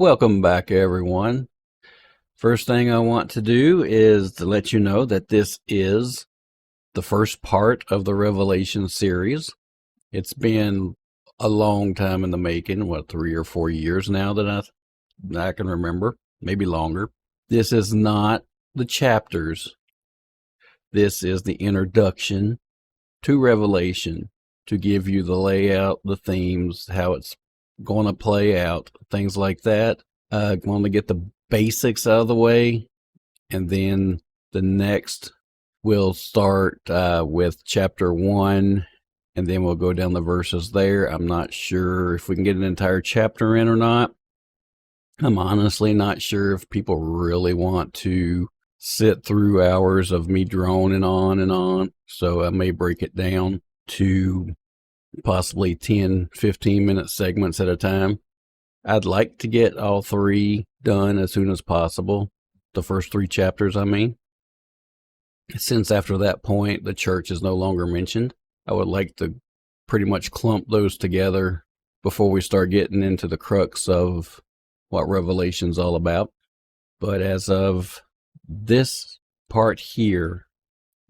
Welcome back, everyone. First thing I want to do is to let you know that this is the first part of the Revelation series. It's been a long time in the making, 3 or 4 years now that I can remember, maybe longer. This is not the chapters. This is the introduction to Revelation to give you the layout, the themes, how it's going to play out, things like that. Going to get the basics out of the way, and then the next we'll start with chapter 1, and then we'll go down the verses there. I'm not sure if we can get an entire chapter in or not. I'm honestly not sure if people really want to sit through hours of me droning on and on, so I may break it down to possibly 10, 15-minute segments at a time. I'd like to get all 3 done as soon as possible. The first 3 chapters, I mean. Since after that point, the church is no longer mentioned, I would like to pretty much clump those together before we start getting into the crux of what Revelation's all about. But as of this part here,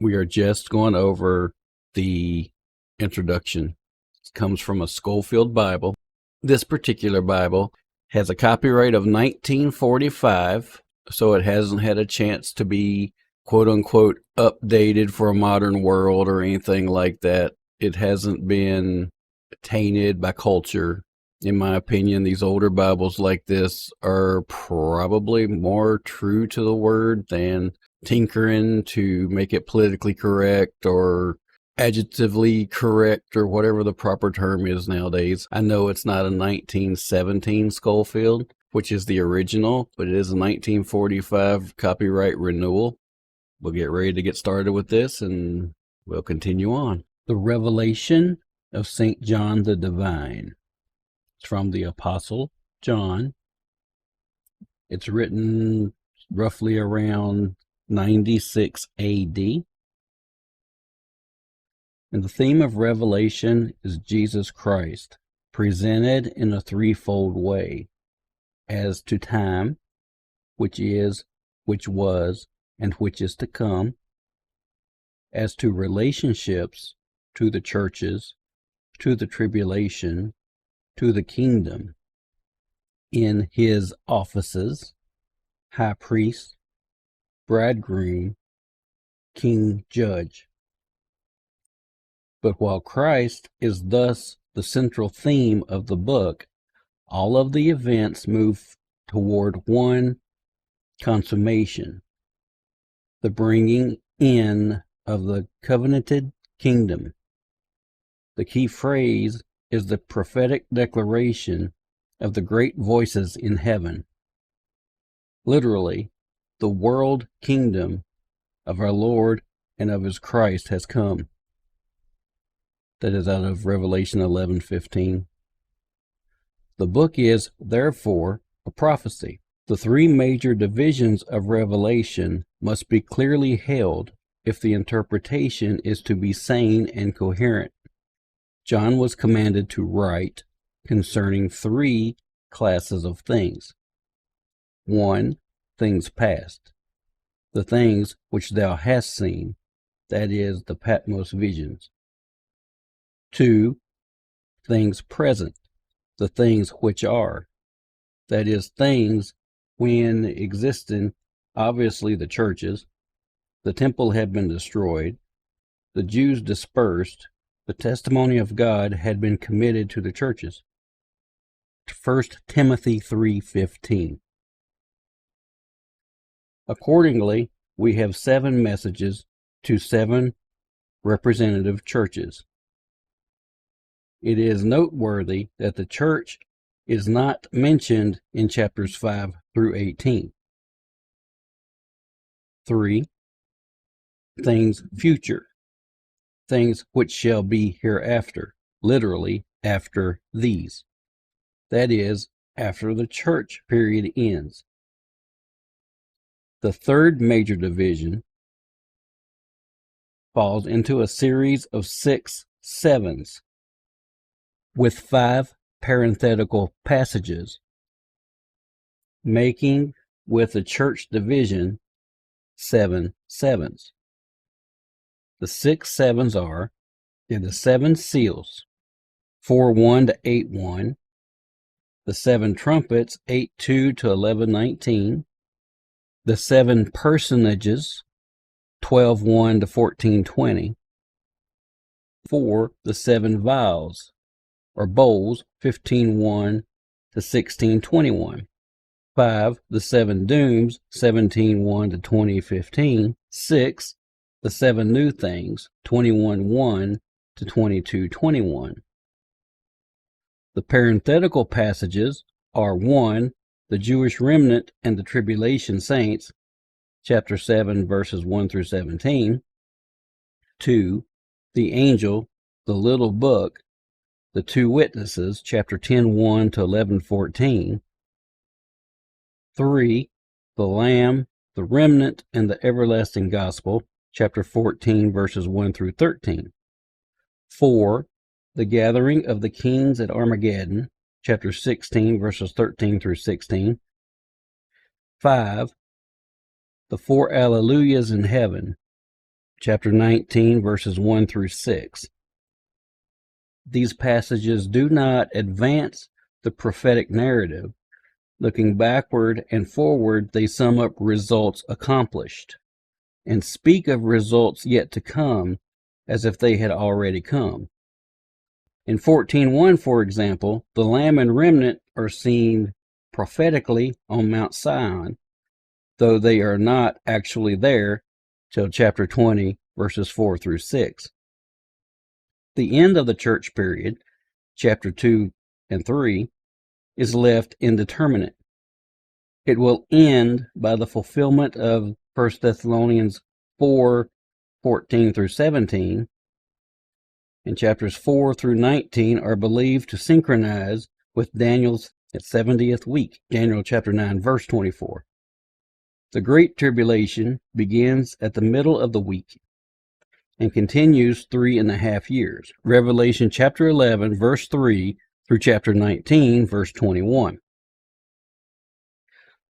we are just going over the introduction. It comes from a Scofield Bible. This particular Bible has a copyright of 1945, so it hasn't had a chance to be quote-unquote updated for a modern world or anything like that. It hasn't been tainted by culture. In my opinion, these older Bibles like this are probably more true to the word than tinkering to make it politically correct or adjectively correct or whatever the proper term is nowadays. I know it's not a 1917 Scofield, which is the original, but it is a 1945 copyright renewal. We'll get ready to get started with this and we'll continue on. The Revelation of St. John the Divine. It's from the Apostle John. It's written roughly around 96 AD. And the theme of Revelation is Jesus Christ, presented in a threefold way: as to time, which is, which was, and which is to come; as to relationships, to the churches, to the tribulation, to the kingdom; in his offices, high priest, bridegroom, king, judge. But while Christ is thus the central theme of the book, all of the events move toward one consummation: the bringing in of the covenanted kingdom. The key phrase is the prophetic declaration of the great voices in heaven. Literally, the world kingdom of our Lord and of his Christ has come. That is out of Revelation 11:15. The book is, therefore, a prophecy. The 3 major divisions of Revelation must be clearly held if the interpretation is to be sane and coherent. John was commanded to write concerning 3 classes of things. 1. Things past, the things which thou hast seen, that is, the Patmos visions. 2. Things present, the things which are, that is, things when existing, obviously the churches. The temple had been destroyed, the Jews dispersed, the testimony of God had been committed to the churches. 1 Timothy 3:15. Accordingly, we have 7 messages to 7 representative churches. It is noteworthy that the church is not mentioned in chapters 5 through 18. 3. Things future, things which shall be hereafter, literally after these. That is, after the church period ends. The 3rd major division falls into a series of 6 sevens with 5 parenthetical passages. making with the church division 7 sevens. The 6 sevens are the 7 seals, 4:1 to 8:1, the 7 trumpets, 8:2 to 11:19, the 7 personages, 12:1 to 14:20, 4 the 7 vials or bowls, 15:1 to 16:21, 5 the 7 dooms, 17:1 to 20:15, 6 the 7 new things, 21:1 to 22:21. The parenthetical passages are 1 the Jewish remnant and the tribulation saints, chapter 7 verses 1 through 17, 2 the angel, the little book, the 2 witnesses, chapter 10:1 to 11:14, 3 the lamb, the remnant, and the everlasting gospel, chapter 14 verses 1 through 13, 4 the gathering of the kings at Armageddon, chapter 16 verses 13 through 16, 5 the 4 alleluias in heaven, chapter 19 verses 1 through 6. These passages do not advance the prophetic narrative. Looking backward and forward, they sum up results accomplished and speak of results yet to come as if they had already come. In 14:1, for example, the lamb and remnant are seen prophetically on Mount Sion, though they are not actually there till chapter 20, verses 4 through 6. The end of the church period, chapter 2 and 3, is left indeterminate. It will end by the fulfillment of 1 Thessalonians 4:14 through 17, and chapters 4 through 19 are believed to synchronize with Daniel's 70th week, Daniel chapter 9, verse 24. The Great Tribulation begins at the middle of the week and continues 3.5 years, Revelation chapter 11, verse 3 through chapter 19, verse 21.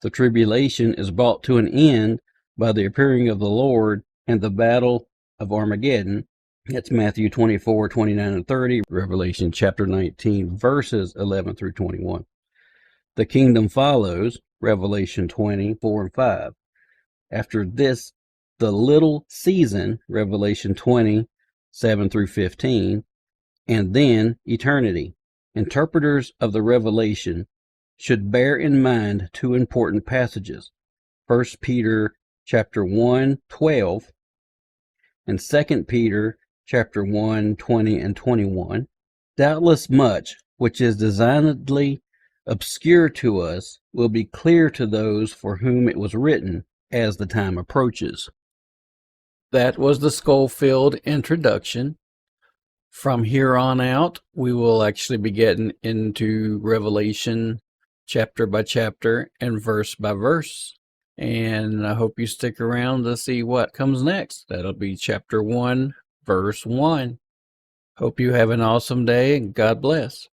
The tribulation is brought to an end by the appearing of the Lord and the battle of Armageddon. That's Matthew 24, 29, and 30, Revelation chapter 19, verses 11 through 21. The kingdom follows, Revelation 24 and 5. After this, the little season, Revelation 20, 7 through 15, and then eternity. Interpreters of the Revelation should bear in mind 2 important passages, 1 Peter chapter 1, 12, and 2 Peter chapter 1, 20 and 21. Doubtless much which is designedly obscure to us will be clear to those for whom it was written as the time approaches. That was the Scofield introduction. From here on out, we will actually be getting into Revelation chapter by chapter and verse by verse. And I hope you stick around to see what comes next. That'll be chapter 1, verse 1. Hope you have an awesome day and God bless.